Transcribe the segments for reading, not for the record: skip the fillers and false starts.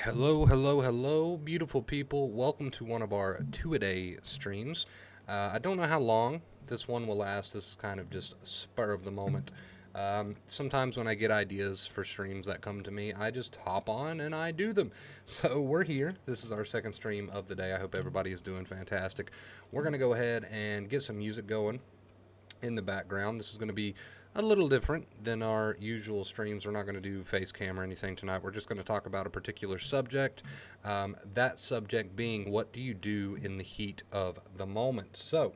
Hello, hello, hello, beautiful people. Welcome to one of our two-a-day streams. I don't know how long this one will last. This is kind of just spur of the moment. Sometimes when I get ideas for streams that come to me, I just hop on and I do them. So we're here. This is our second stream of the day. I hope everybody is doing fantastic. We're going to go ahead and get some music going in the background. This is going to be a little different than our usual streams. We're not going to do face cam or anything tonight. We're just going to talk about a particular subject. That subject being, what do you do in the heat of the moment? So,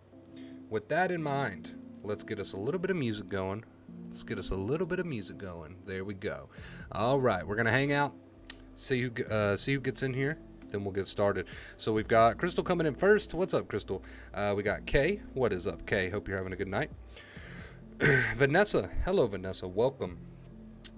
with that in mind, let's get us a little bit of music going. There we go. All right, we're going to hang out, see who gets in here. Then we'll get started. So we've got Crystal coming in first. What's up, Crystal? We got Kay. What is up, Kay? Hope you're having a good night. Vanessa. Hello, Vanessa. Welcome.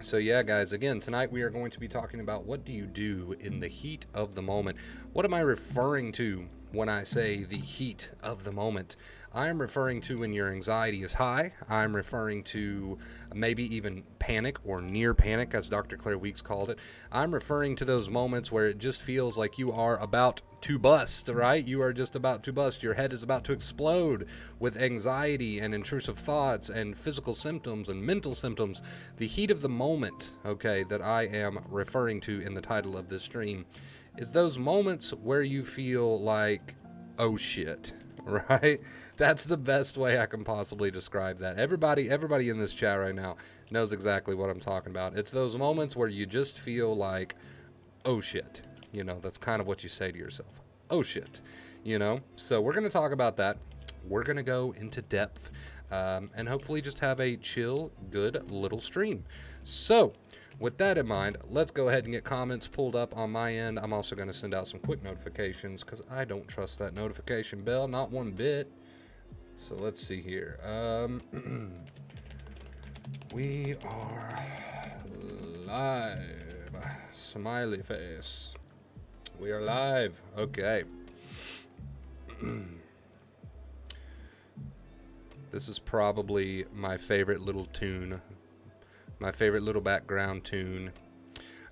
So yeah, guys, again, tonight we are going to be talking about what do you do in the heat of the moment. What am I referring to when I say the heat of the moment? I am referring to when your anxiety is high. I'm referring to maybe even panic or near panic, as Dr. Claire Weeks called it. I'm referring to those moments where it just feels like you are about to bust, right? You are just about to bust. Your head is about to explode with anxiety and intrusive thoughts and physical symptoms and mental symptoms. The heat of the moment, okay, that I am referring to in the title of this stream is those moments where you feel like, oh shit, right? That's the best way I can possibly describe that. Everybody in this chat right now knows exactly what I'm talking about. It's those moments where you just feel like, oh shit. You know, that's kind of what you say to yourself. Oh shit. You know? So we're going to talk about that. We're going to go into depth and hopefully just have a chill, good little stream. So, with that in mind, let's go ahead and get comments pulled up on my end. I'm also going to send out some quick notifications because I don't trust that notification bell, not one bit. So let's see here. We are live. Smiley face. We are live. Okay. This is probably my favorite little tune. My favorite little background tune.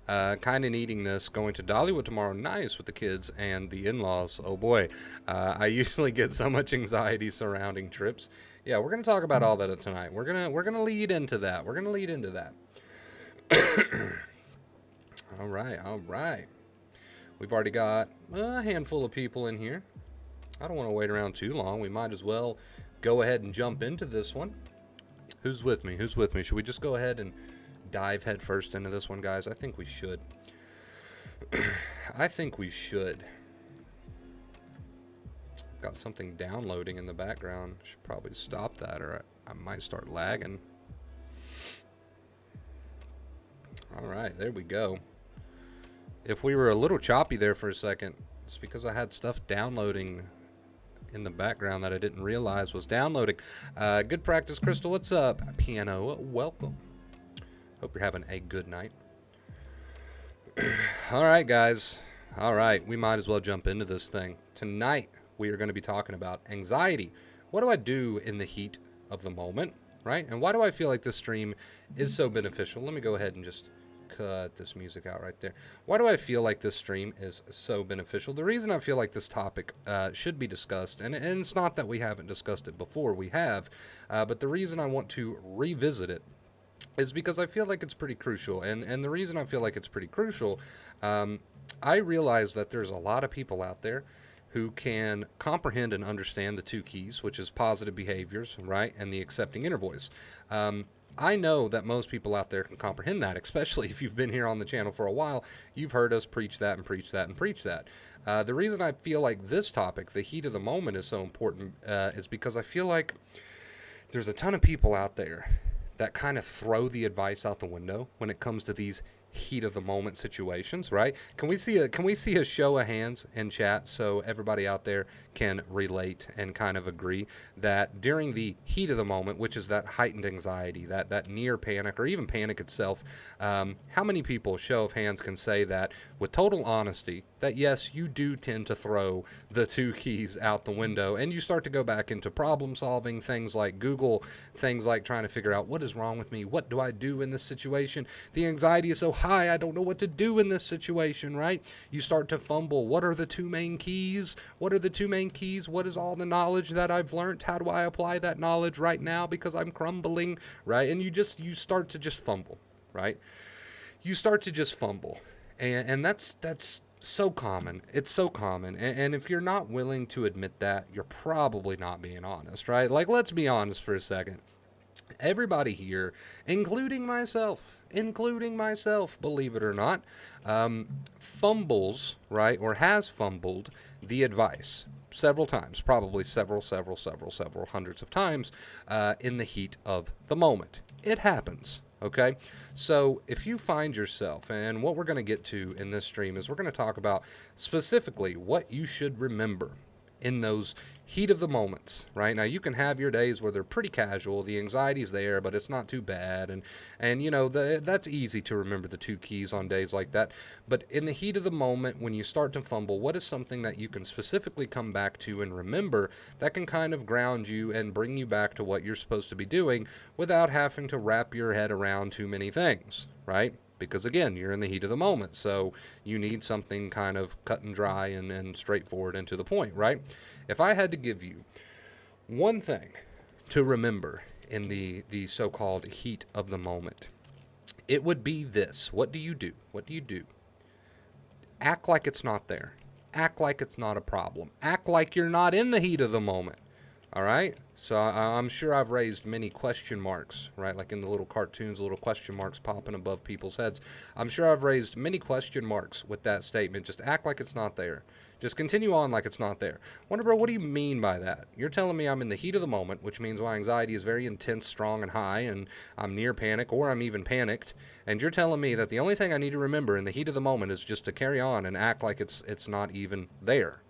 Kind of needing this. Going to Dollywood tomorrow. Nice with the kids and the in-laws. Oh boy. I usually get so much anxiety surrounding trips. Yeah, we're gonna talk about all that tonight. We're gonna lead into that. All right. We've already got a handful of people in here. I don't want to wait around too long. We might as well go ahead and jump into this one. Who's with me? Should we just go ahead and dive head first into this one, guys? I think we should. Got something downloading in the background. Should probably stop that or I might start lagging. All right, there we go. If we were a little choppy there for a second, it's because I had stuff downloading in the background that I didn't realize was downloading. Good practice, Crystal. What's up? Piano, welcome. Hope you're having a good night. All right, guys. All right, we might as well jump into this thing. Tonight, we are going to be talking about anxiety. What do I do in the heat of the moment, right? And why do I feel like this stream is so beneficial? Let me go ahead and just cut this music out right there. Why do I feel like this stream is so beneficial? The reason I feel like this topic should be discussed, and it's not that we haven't discussed it before, we have, but the reason I want to revisit it is because I feel like it's pretty crucial. And the reason I feel like it's pretty crucial, I realize that there's a lot of people out there who can comprehend and understand the two keys, which is positive behaviors, right, and the accepting inner voice. I know that most people out there can comprehend that, especially if you've been here on the channel for a while. You've heard us preach that and preach that and preach that. The reason I feel like this topic, the heat of the moment, is so important is because I feel like there's a ton of people out there that kind of throw the advice out the window when it comes to these heat of the moment situations, right? Can we see a show of hands in chat so everybody out there can relate and kind of agree that during the heat of the moment, which is that heightened anxiety, that near panic or even panic itself, how many people, show of hands, can say that with total honesty that yes, you do tend to throw the two keys out the window and you start to go back into problem solving, things like Google, things like trying to figure out what is wrong with me, what do I do in this situation? The anxiety is so high. I don't know what to do in this situation, right? You start to fumble. What are the two main keys? What are the two main keys? What is all the knowledge that I've learned? How do I apply that knowledge right now because I'm crumbling, right? And you start to just fumble, right? You start to just fumble. And that's so common. It's so common. And if you're not willing to admit that, you're probably not being honest, right? Like, let's be honest for a second. Everybody here, including myself, believe it or not, fumbles, right, or has fumbled the advice several times, probably several hundreds of times in the heat of the moment. It happens. Okay, so if you find yourself, and what we're going to get to in this stream is we're going to talk about specifically what you should remember in those heat of the moments, right? Now, you can have your days where they're pretty casual, the anxiety's there, but it's not too bad, and you know, that's easy to remember the two keys on days like that. But in the heat of the moment, when you start to fumble, what is something that you can specifically come back to and remember that can kind of ground you and bring you back to what you're supposed to be doing without having to wrap your head around too many things, right? Because again, you're in the heat of the moment, so you need something kind of cut and dry and straightforward and to the point, right? If I had to give you one thing to remember in the so-called heat of the moment, it would be this. What do you do? What do you do? Act like it's not there. Act like it's not a problem. Act like you're not in the heat of the moment. All right? So I'm sure I've raised many question marks, right? Like in the little cartoons, little question marks popping above people's heads. I'm sure I've raised many question marks with that statement. Just act like it's not there. Just continue on like it's not there. Wonder, bro, what do you mean by that? You're telling me I'm in the heat of the moment, which means my anxiety is very intense, strong, and high, and I'm near panic, or I'm even panicked. And you're telling me that the only thing I need to remember in the heat of the moment is just to carry on and act like it's not even there.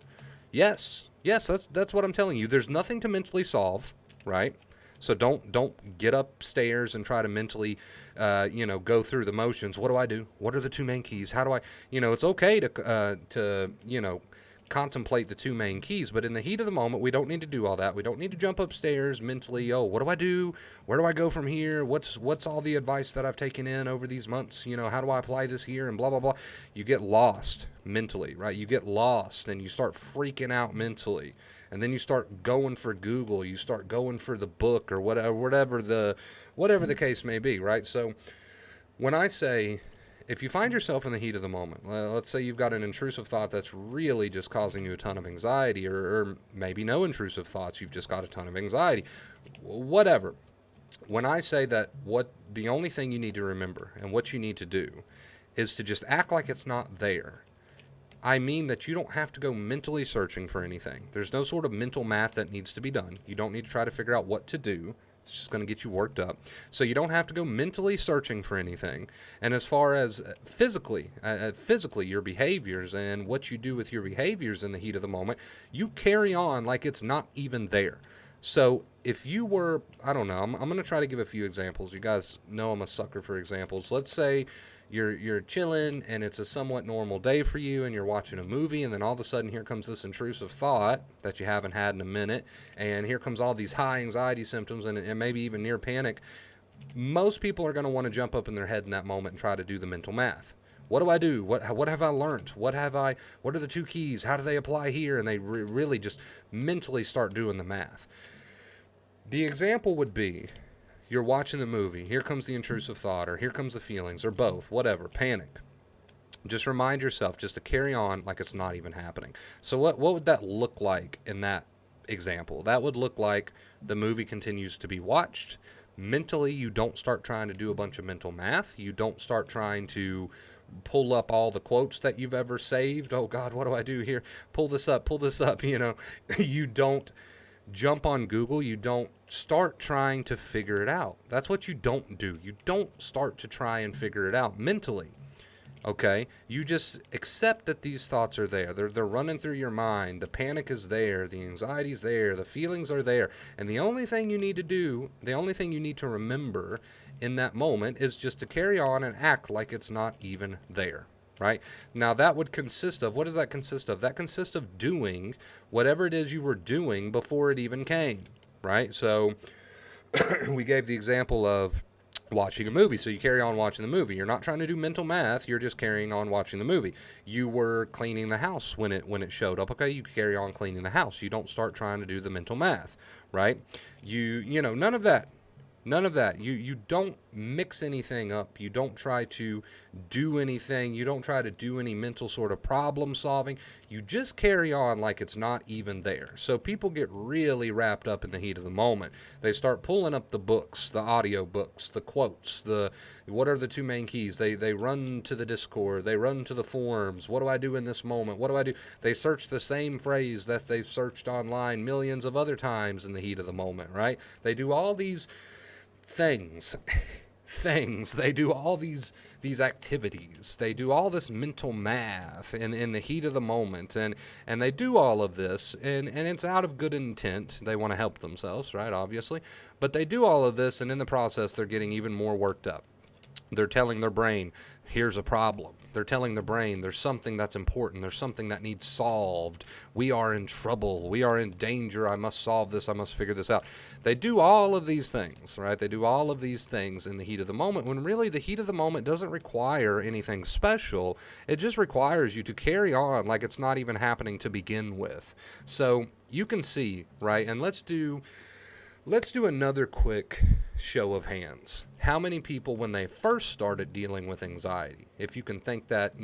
Yes, that's what I'm telling you. There's nothing to mentally solve, right? So don't get upstairs and try to mentally, go through the motions. What do I do? What are the two main keys? How do I, it's okay to contemplate the two main keys, but in the heat of the moment, we don't need to do all that. We don't need to jump upstairs mentally. Oh, what do I do? Where do I go from here? What's all the advice that I've taken in over these months? How do I apply this here? And blah, blah, blah. You get lost mentally, right? You get lost and you start freaking out mentally. And then you start going for Google. You start going for the book or whatever the case may be, right? So when I say, if you find yourself in the heat of the moment, let's say you've got an intrusive thought that's really just causing you a ton of anxiety, or maybe no intrusive thoughts, you've just got a ton of anxiety, whatever. When I say that, what the only thing you need to remember and what you need to do is to just act like it's not there, I mean that you don't have to go mentally searching for anything. There's no sort of mental math that needs to be done. You don't need to try to figure out what to do. It's just going to get you worked up. So you don't have to go mentally searching for anything. And as far as physically, your behaviors and what you do with your behaviors in the heat of the moment, you carry on like it's not even there. So if you were, I don't know, I'm going to try to give a few examples. You guys know I'm a sucker for examples. Let's say you're chilling and it's a somewhat normal day for you and you're watching a movie, and then all of a sudden here comes this intrusive thought that you haven't had in a minute, and here comes all these high anxiety symptoms and maybe even near panic. Most people are going to want to jump up in their head in that moment and try to do the mental math. What do I do? What have I learned? What are the two keys? How do they apply here? And they really just mentally start doing the math. The example would be, you're watching the movie, here comes the intrusive thought, or here comes the feelings, or both, whatever, panic. Just remind yourself just to carry on like it's not even happening. So what would that look like in that example? That would look like the movie continues to be watched. Mentally, you don't start trying to do a bunch of mental math. You don't start trying to pull up all the quotes that you've ever saved. Oh God, what do I do here? Pull this up, You don't jump on Google. You don't start trying to figure it out. That's what you don't do. You don't start to try and figure it out mentally. Okay? You just accept that these thoughts are there. They're running through your mind. The panic is there. The anxiety is there. The feelings are there. And the only thing you need to do, the only thing you need to remember in that moment is just to carry on and act like it's not even there. Right? Now that would consist of, what does that consist of? That consists of doing whatever it is you were doing before it even came, right? So we gave the example of watching a movie. So you carry on watching the movie. You're not trying to do mental math. You're just carrying on watching the movie. You were cleaning the house when it showed up. Okay, you carry on cleaning the house. You don't start trying to do the mental math, right? You know, none of that. None of that. You don't mix anything up. You don't try to do anything. You don't try to do any mental sort of problem solving. You just carry on like it's not even there. So people get really wrapped up in the heat of the moment. They start pulling up the books, the audio books, the quotes, the what are the two main keys? They run to the Discord, they run to the forums. What do I do in this moment? What do I do? They search the same phrase that they've searched online millions of other times in the heat of the moment, right? They do all these things they do all these activities, they do all this mental math in the heat of the moment, and they do all of this, and it's out of good intent. They want to help themselves, right? Obviously, but they do all of this, and in the process they're getting even more worked up. They're telling their brain, here's a problem. They're telling the brain there's something that's important. There's something that needs solved. We are in trouble. We are in danger. I must solve this. I must figure this out. They do all of these things, right? They do all of these things in the heat of the moment, when really the heat of the moment doesn't require anything special. It just requires you to carry on like it's not even happening to begin with. So you can see, right? And let's do another quick show of hands. How many people, when they first started dealing with anxiety, if you can think that,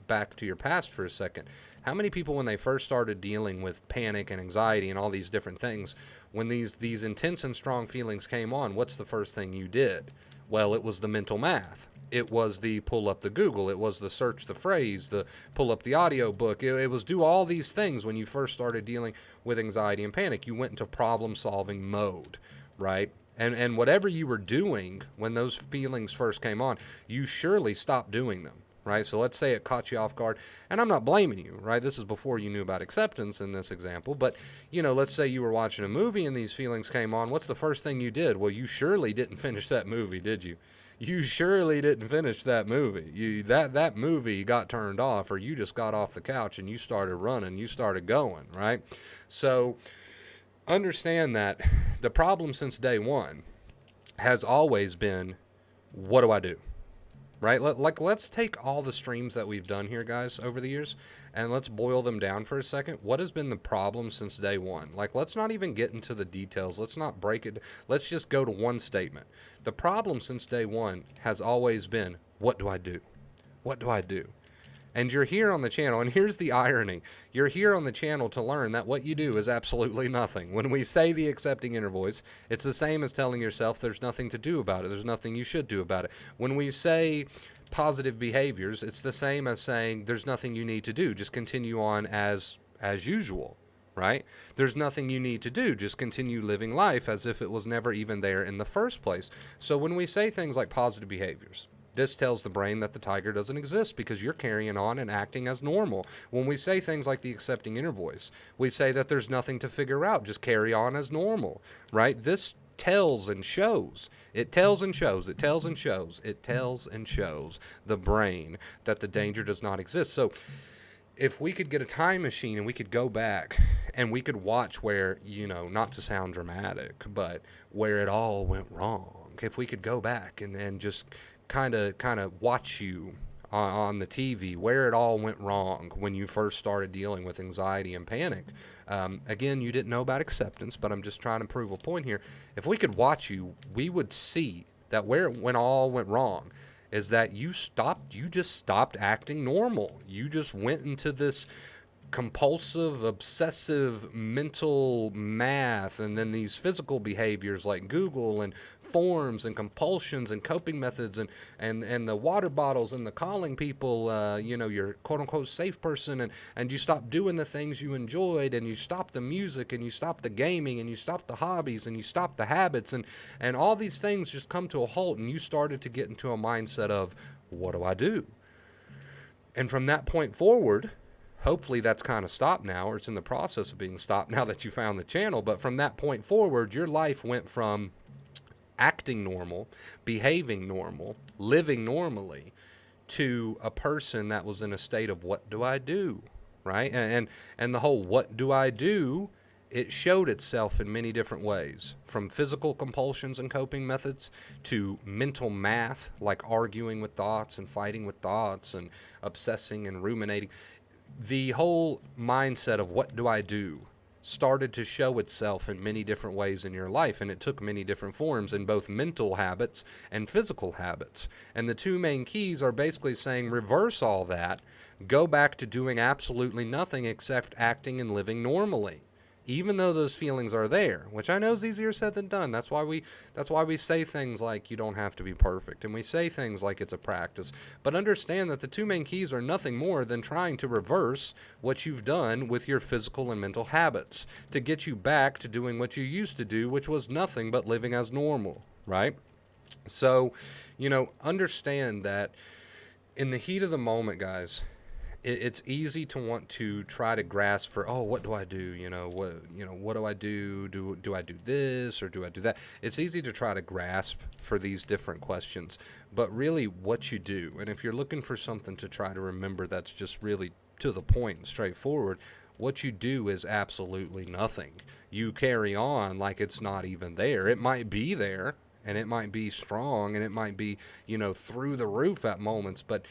back to your past for a second, how many people, when they first started dealing with panic and anxiety and all these different things, when these intense and strong feelings came on, what's the first thing you did? Well, it was the mental math. It was the pull up the Google. It was the search the phrase, the pull up the audio book. It was do all these things when you first started dealing with anxiety and panic. You went into problem solving mode, right? And whatever you were doing when those feelings first came on, you surely stopped doing them, right? So let's say it caught you off guard, and I'm not blaming you, right? This is before you knew about acceptance in this example, but, let's say you were watching a movie and these feelings came on. What's the first thing you did? Well, you surely didn't finish that movie, did you? You surely didn't finish that movie. That movie got turned off, or you just got off the couch and you started running, you started going, right? So understand that the problem since day one has always been, what do I do? Right? Let's take all the streams that we've done here, guys, over the years, and let's boil them down for a second. What has been the problem since day one? Let's not even get into the details. Let's not break it. Let's just go to one statement. The problem since day one has always been, what do I do? What do I do? And you're here on the channel, and here's the irony. You're here on the channel to learn that what you do is absolutely nothing. When we say the accepting inner voice, it's the same as telling yourself there's nothing to do about it. There's nothing you should do about it. When we say positive behaviors, it's the same as saying there's nothing you need to do. Just continue on as usual, right? There's nothing you need to do. Just continue living life as if it was never even there in the first place. So when we say things like positive behaviors, this tells the brain that the tiger doesn't exist because you're carrying on and acting as normal. When we say things like the accepting inner voice, we say that there's nothing to figure out. Just carry on as normal, right? This tells and shows. It tells and shows. It tells and shows. It tells and shows the brain that the danger does not exist. So if we could get a time machine and we could go back and we could watch where, not to sound dramatic, but where it all went wrong, if we could go back and just kind of watch you on the TV where it all went wrong when you first started dealing with anxiety and panic. Again, you didn't know about acceptance, but I'm just trying to prove a point here. If we could watch you, we would see that where it all went wrong is that you just stopped acting normal. You just went into this compulsive, obsessive mental math, and then these physical behaviors like Google and forms and compulsions and coping methods and the water bottles and the calling people, your quote-unquote safe person, and you stopped doing the things you enjoyed, and you stopped the music, and you stopped the gaming, and you stopped the hobbies, and you stopped the habits, and all these things just come to a halt, and you started to get into a mindset of, what do I do? And from that point forward, hopefully that's kind of stopped now, or it's in the process of being stopped now that you found the channel, but from that point forward, your life went from acting normal, behaving normal, living normally, to a person that was in a state of, what do I do, right? And the whole what do I do it showed itself in many different ways, from physical compulsions and coping methods to mental math, like arguing with thoughts and fighting with thoughts and obsessing and ruminating. The whole mindset of what do I do started to show itself in many different ways in your life, and it took many different forms in both mental habits and physical habits. And the two main keys are basically saying reverse all that, go back to doing absolutely nothing except acting and living normally, even though those feelings are there, which I know is easier said than done. That's why we say things like you don't have to be perfect, and we say things like it's a practice. But understand that the two main keys are nothing more than trying to reverse what you've done with your physical and mental habits to get you back to doing what you used to do, which was nothing but living as normal, right? So, understand that in the heat of the moment, guys, it's easy to want to try to grasp for, oh, what do I do? What do I do? Do I do this or do I do that? It's easy to try to grasp for these different questions, but really what you do, and if you're looking for something to try to remember that's just really to the point and straightforward, what you do is absolutely nothing. You carry on like it's not even there. It might be there, and it might be strong, and it might be, through the roof at moments, but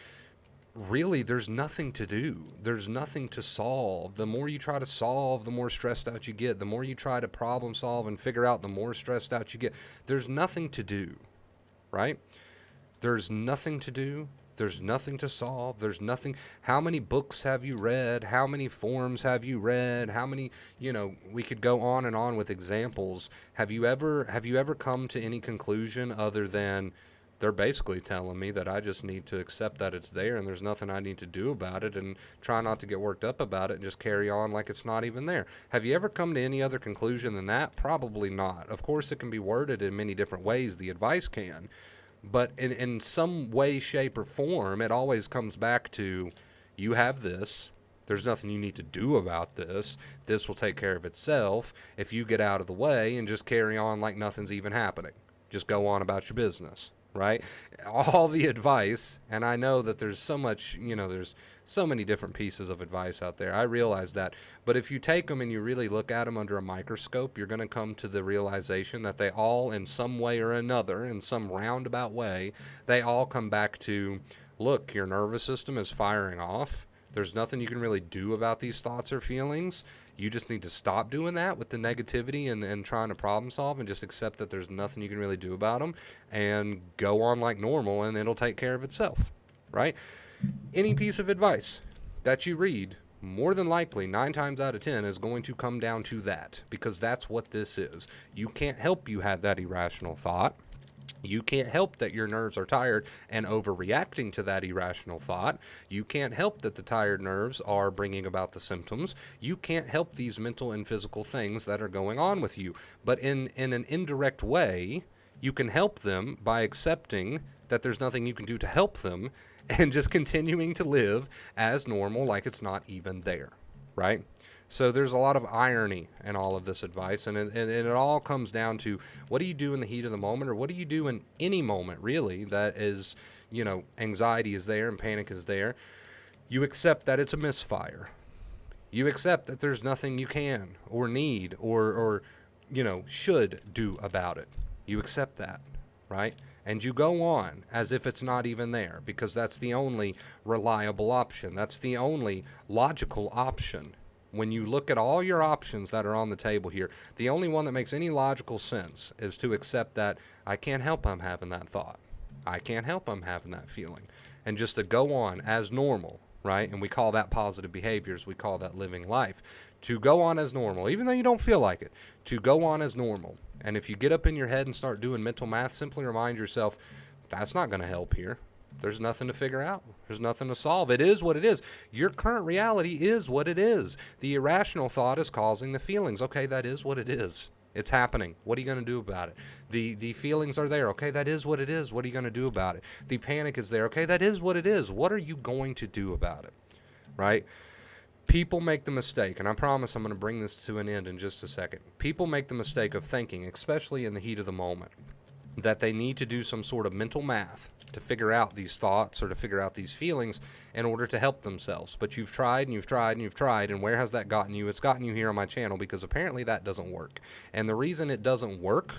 really there's nothing to do. There's nothing to solve. The more you try to solve, the more stressed out you get. The more you try to problem solve and figure out, the more stressed out you get. There's nothing to do, right? There's nothing to do. There's nothing to solve. There's nothing. How many books have you read? How many forums have you read? How many, we could go on and on with examples. Have you ever come to any conclusion other than they're basically telling me that I just need to accept that it's there and there's nothing I need to do about it, and try not to get worked up about it and just carry on like it's not even there? Have you ever come to any other conclusion than that? Probably not. Of course, it can be worded in many different ways, the advice can, but in some way, shape, or form, it always comes back to, you have this. There's nothing you need to do about this. This will take care of itself if you get out of the way and just carry on like nothing's even happening. Just go on about your business. Right? All the advice, and I know that there's so much, there's so many different pieces of advice out there. I realize that. But if you take them and you really look at them under a microscope, you're going to come to the realization that they all, in some way or another, in some roundabout way, they all come back to, look, your nervous system is firing off. There's nothing you can really do about these thoughts or feelings. You just need to stop doing that with the negativity and trying to problem solve, and just accept that there's nothing you can really do about them, and go on like normal, and it'll take care of itself, right? Any piece of advice that you read, more than likely, 9 times out of 10, is going to come down to that, because that's what this is. You can't help you have that irrational thought. You can't help that your nerves are tired and overreacting to that irrational thought. You can't help that the tired nerves are bringing about the symptoms. You can't help these mental and physical things that are going on with you. But in an indirect way, you can help them by accepting that there's nothing you can do to help them, and just continuing to live as normal like it's not even there, right? So there's a lot of irony in all of this advice, and it all comes down to, what do you do in the heat of the moment, or what do you do in any moment, really, that is, anxiety is there and panic is there. You accept that it's a misfire. You accept that there's nothing you can or need or should do about it. You accept that, right? And you go on as if it's not even there, because that's the only reliable option. That's the only logical option. When you look at all your options that are on the table here, the only one that makes any logical sense is to accept that I can't help I'm having that thought. I can't help I'm having that feeling. And just to go on as normal, right? And we call that positive behaviors. We call that living life. To go on as normal, even though you don't feel like it, to go on as normal. And if you get up in your head and start doing mental math, simply remind yourself, that's not going to help here. There's nothing to figure out. There's nothing to solve. It is what it is. Your current reality is what it is. The irrational thought is causing the feelings. Okay, that is what it is. It's happening. What are you going to do about it? The feelings are there. Okay, that is what it is. What are you going to do about it? The panic is there. Okay, that is what it is. What are you going to do about it? Right? People make the mistake, and I promise I'm going to bring this to an end in just a second. People make the mistake of thinking, especially in the heat of the moment, that they need to do some sort of mental math to figure out these thoughts or to figure out these feelings in order to help themselves. But you've tried and you've tried and you've tried, and where has that gotten you? It's gotten you here on my channel, because apparently that doesn't work. And the reason it doesn't work,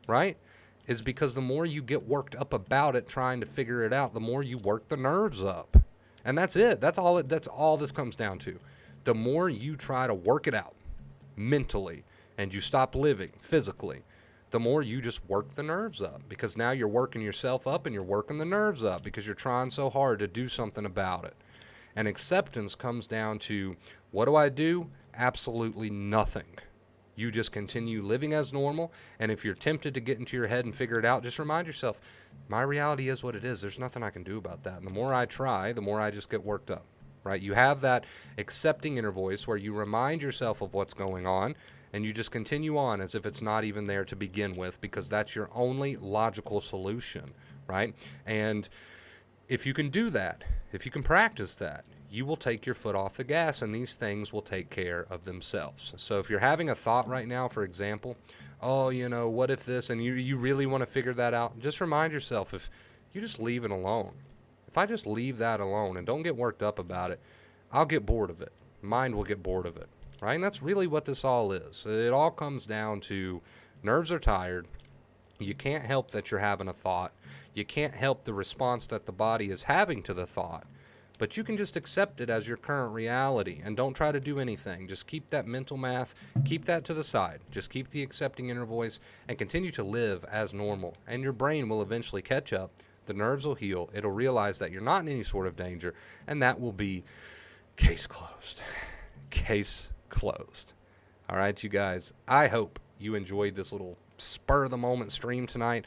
right, is because the more you get worked up about it trying to figure it out, the more you work the nerves up. And that's it. That's all this comes down to. The more you try to work it out mentally and you stop living physically, the more you just work the nerves up, because now you're working yourself up and you're working the nerves up because you're trying so hard to do something about it. And acceptance comes down to, what do I do? Absolutely nothing. You just continue living as normal, and if you're tempted to get into your head and figure it out, just remind yourself, my reality is what it is. There's nothing I can do about that. And the more I try, the more I just get worked up, right? You have that accepting inner voice where you remind yourself of what's going on, and you just continue on as if it's not even there to begin with, because that's your only logical solution, right? And if you can do that, if you can practice that, you will take your foot off the gas, and these things will take care of themselves. So if you're having a thought right now, for example, oh, what if this, and you really want to figure that out, just remind yourself, if you just leave it alone, if I just leave that alone and don't get worked up about it, I'll get bored of it. Mind will get bored of it. Right? And that's really what this all is. It all comes down to, nerves are tired. You can't help that you're having a thought. You can't help the response that the body is having to the thought. But you can just accept it as your current reality and don't try to do anything. Just keep that mental math, keep that to the side. Just keep the accepting inner voice and continue to live as normal. And your brain will eventually catch up. The nerves will heal. It'll realize that you're not in any sort of danger. And that will be case closed. Case closed. All right, you guys, I hope you enjoyed this little spur of the moment stream tonight.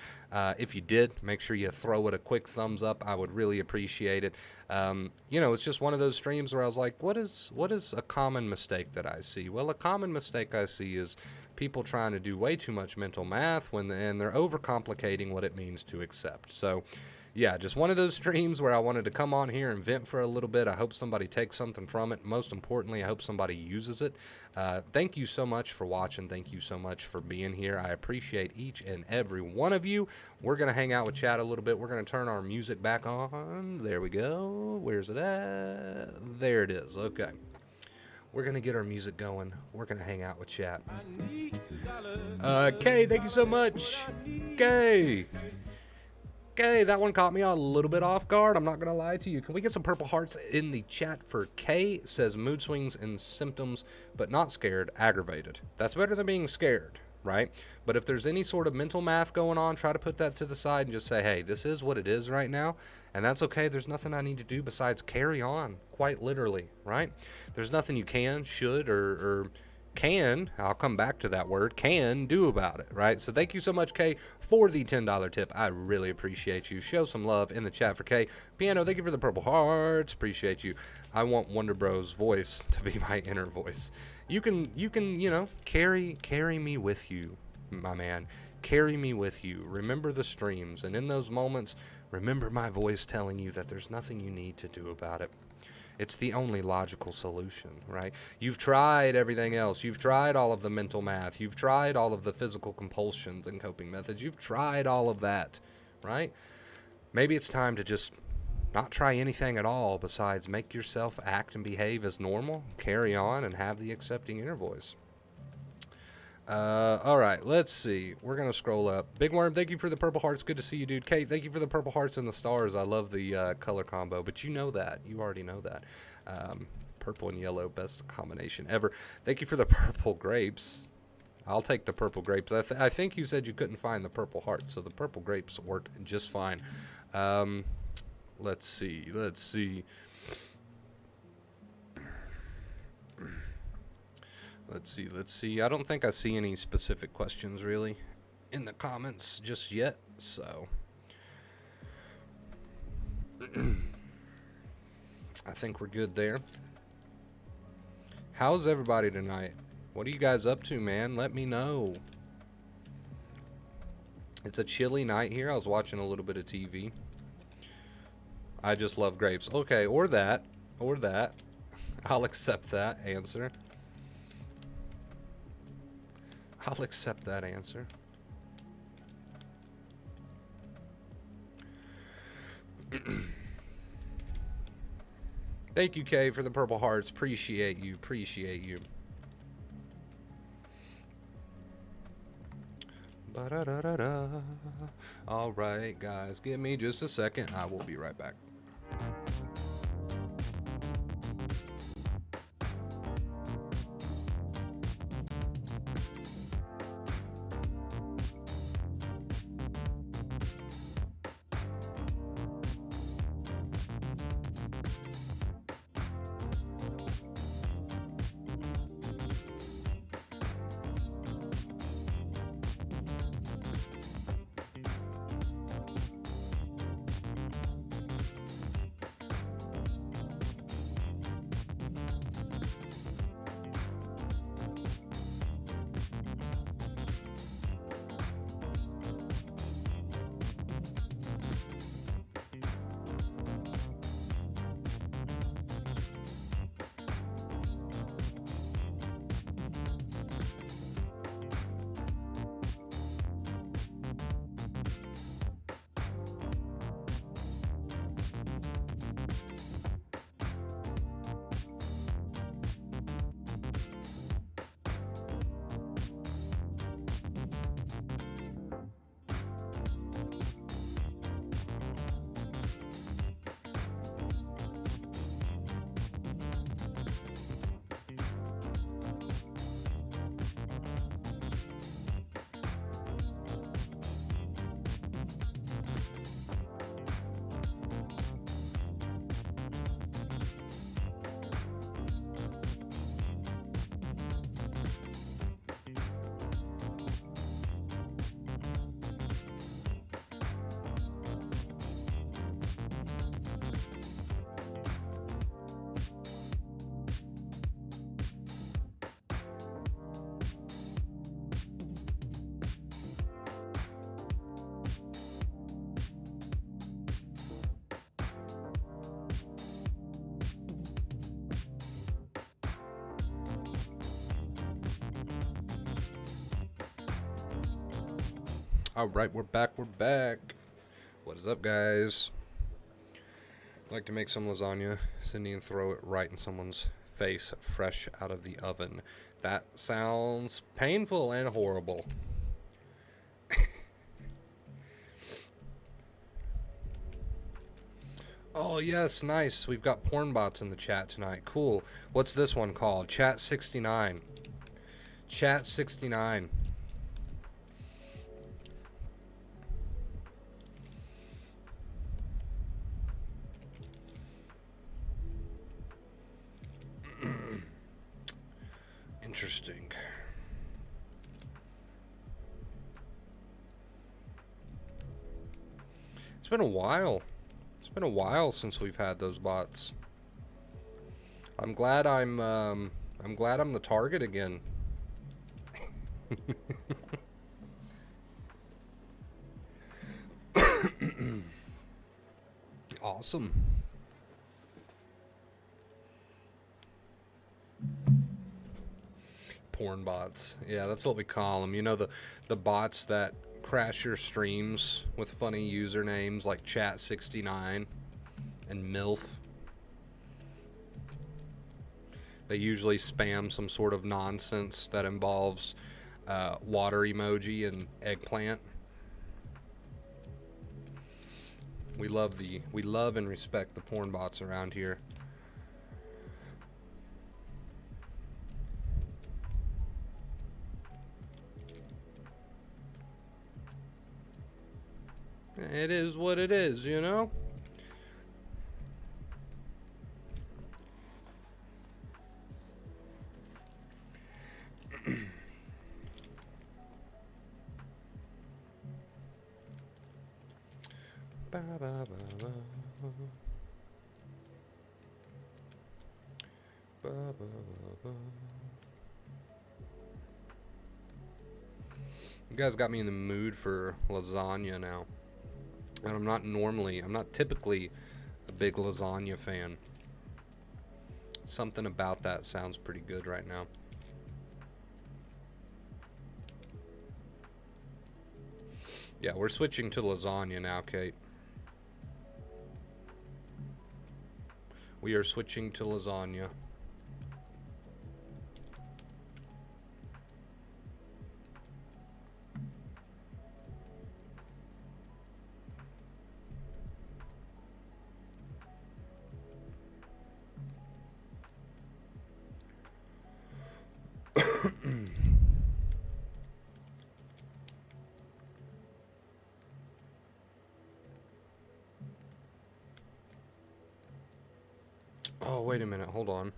If you did, make sure you throw it a quick thumbs up. I would really appreciate it. It's just one of those streams where I was like, what is a common mistake that I see? Well, a common mistake I see is people trying to do way too much mental math and they're overcomplicating what it means to accept. So yeah, just one of those streams where I wanted to come on here and vent for a little bit. I hope somebody takes something from it. Most importantly, I hope somebody uses it. Thank you so much for watching. Thank you so much for being here. I appreciate each and every one of you. We're going to hang out with chat a little bit. We're going to turn our music back on. There we go. Where's it at? There it is. Okay. We're going to get our music going. We're going to hang out with chat. Kay, thank you so much. Kay. Okay, that one caught me a little bit off guard. I'm not going to lie to you. Can we get some purple hearts in the chat for K? Says mood swings and symptoms, but not scared, aggravated. That's better than being scared, right? But if there's any sort of mental math going on, try to put that to the side and just say, hey, this is what it is right now. And that's okay. There's nothing I need to do besides carry on, quite literally, right? There's nothing you can, should, or can, I'll come back to that word, can do about it, right? So thank you so much, Kay, for the $10 tip. I really appreciate you. Show some love in the chat for Kay. Piano, thank you for the purple hearts. Appreciate you. I want Wonder Bro's voice to be my inner voice. You can, carry me with you, my man. Carry me with you. Remember the streams, and in those moments, remember my voice telling you that there's nothing you need to do about it. It's the only logical solution, right? You've tried everything else. You've tried all of the mental math. You've tried all of the physical compulsions and coping methods. You've tried all of that, right? Maybe it's time to just not try anything at all besides make yourself act and behave as normal, carry on, and have the accepting inner voice. All right, let's see. We're going to scroll up. Big Worm, thank you for the purple hearts. Good to see you, dude. Kate, thank you for the purple hearts and the stars. I love the color combo, but you know that. You already know that. Purple and yellow, best combination ever. Thank you for the purple grapes. I'll take the purple grapes. I think you said you couldn't find the purple hearts, so the purple grapes work just fine. Let's see. Let's see. I don't think I see any specific questions really in the comments just yet, so I think we're good there. How's everybody tonight? What are you guys up to, man? Let me know. It's a chilly night here. I was watching a little bit of TV. I just love grapes. Okay, or that. I'll accept that answer. I'll accept that answer. Thank you, Kay, for the purple hearts. Appreciate you. Appreciate you. Ba-da-da-da-da. All right, guys. Give me just a second. I will be right back. All right, we're back. We're back. What is up, guys? I'd like to make some lasagna, Cindy, and throw it right in someone's face, fresh out of the oven. That sounds painful and horrible. Oh, yes, nice. We've got porn bots in the chat tonight. Cool. What's this one called? Chat 69. Chat 69. Interesting. It's been a while. It's been a while since we've had those bots. I'm glad I'm the target again. Awesome. Porn bots. Yeah, that's what we call them. You know, the bots that crash your streams with funny usernames like Chat69 and MILF. They usually spam some sort of nonsense that involves water emoji and eggplant. We love and respect the porn bots around here. It is what it is, you know? Ba, ba, ba, ba. Ba, ba, ba, ba. You guys got me in the mood for lasagna now. And I'm not typically a big lasagna fan. Something about that sounds pretty good right now. Yeah, we're switching to lasagna now, Kate. We are switching to lasagna. Oh, wait a minute. Hold on.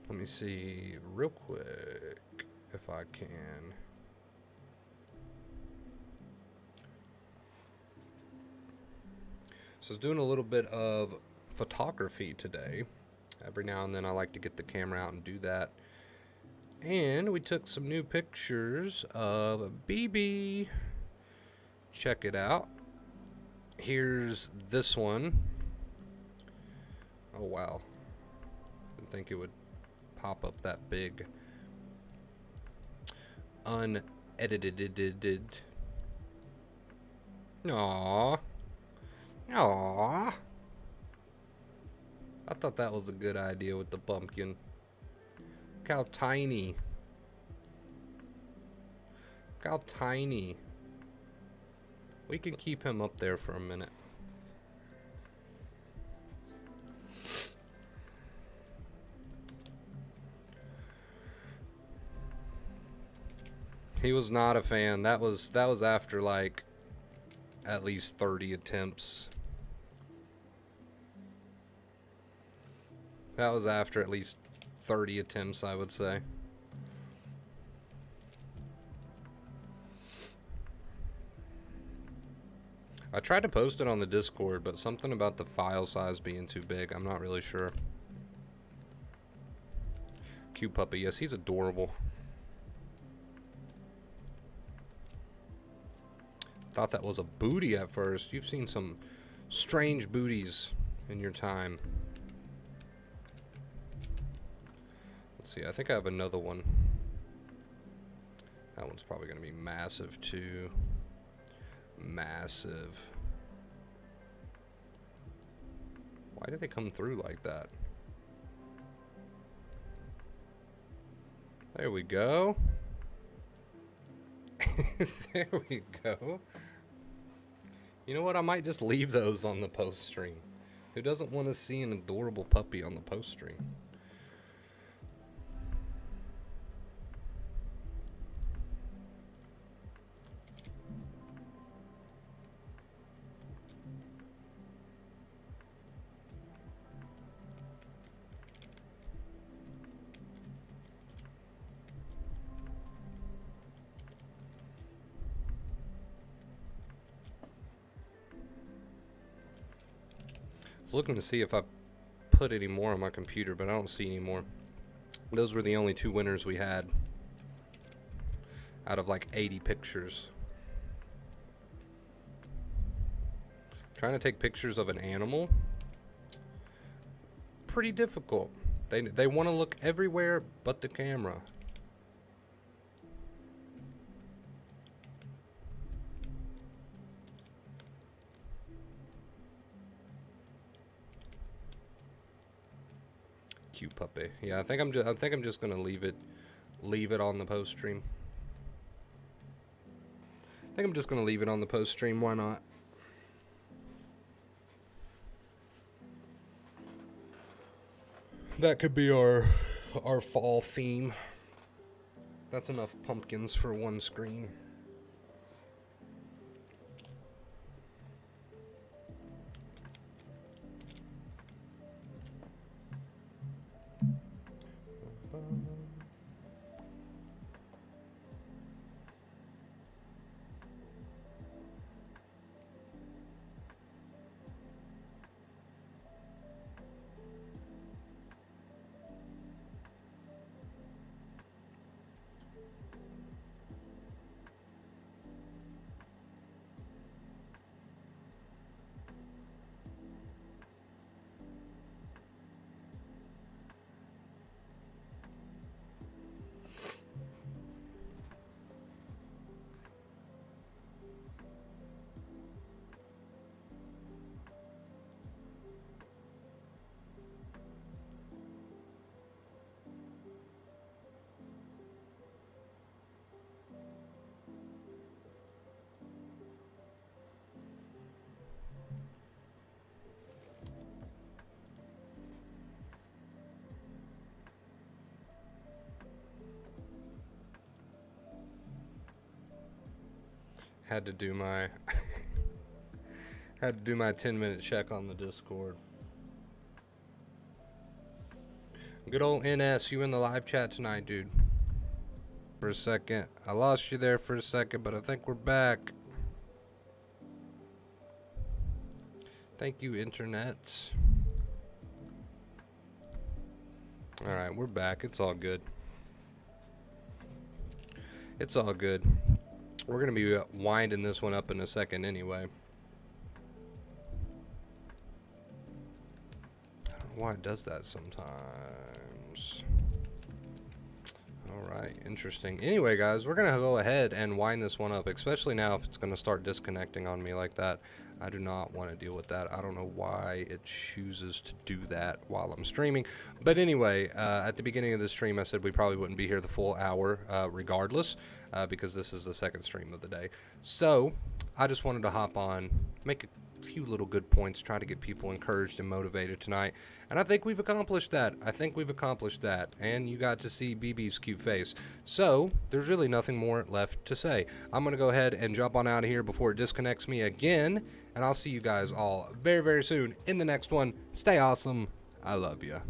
Let me see real quick if I can. So I was doing a little bit of photography today. Every now and then I like to get the camera out and do that. And we took some new pictures of BB. Check it out. Here's this one. Oh, wow. Didn't think it would pop up that big. Unedited. Aww. Aww. I thought that was a good idea with the pumpkin. Look how tiny. Look how tiny. We can keep him up there for a minute. He was not a fan. That was after like at least 30 attempts. That was after at least 30 attempts, I would say. I tried to post it on the Discord, but something about the file size being too big. I'm not really sure. Cute puppy. Yes, he's adorable. Thought that was a booty at first. You've seen some strange booties in your time. Let's see. I think I have another one. That one's probably going to be massive too. Massive. Why did they come through like that? There we go. There we go. You know what? I might just leave those on the post stream. Who doesn't want to see an adorable puppy on the post stream? I was looking to see if I put any more on my computer, but I don't see any more. Those were the only two winners we had out of like 80 pictures. Trying to take pictures of an animal, pretty difficult. They want to look everywhere but the camera. Cute puppy. Yeah, I think I'm just gonna leave it on the post stream. I think I'm just gonna leave it on the post stream. Why not? That could be our fall theme. That's enough pumpkins for one screen. Had to do my had to do my 10-minute check on the Discord. Good old NS, you in the live chat tonight, dude. For a second. I lost you there for a second, but I think we're back. Thank you, internet. Alright, we're back. It's all good. It's all good. We're going to be winding this one up in a second anyway. I don't know why it does that sometimes. Alright, interesting. Anyway, guys, we're going to go ahead and wind this one up, especially now if it's going to start disconnecting on me like that. I do not want to deal with that. I don't know why it chooses to do that while I'm streaming. But anyway, at the beginning of the stream, I said we probably wouldn't be here the full hour regardless, because this is the second stream of the day. So I just wanted to hop on, make a few little good points, try to get people encouraged and motivated tonight. And I think we've accomplished that. And you got to see BB's cute face. So there's really nothing more left to say. I'm going to go ahead and jump on out of here before it disconnects me again. And I'll see you guys all very, very soon in the next one. Stay awesome. I love you.